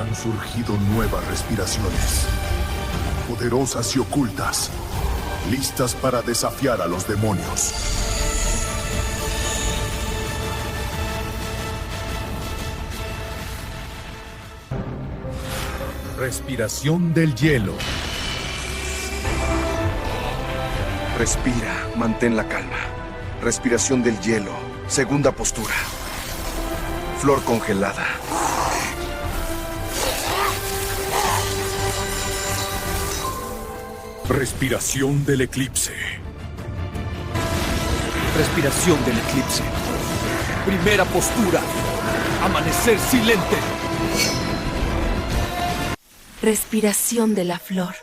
Han surgido nuevas respiraciones, poderosas y ocultas, listas para desafiar a los demonios. Respiración del hielo. Respira, mantén la calma. Respiración del hielo, segunda postura. Flor congelada. Respiración del eclipse. Respiración del eclipse. Primera postura. Amanecer silente. Respiración de la flor.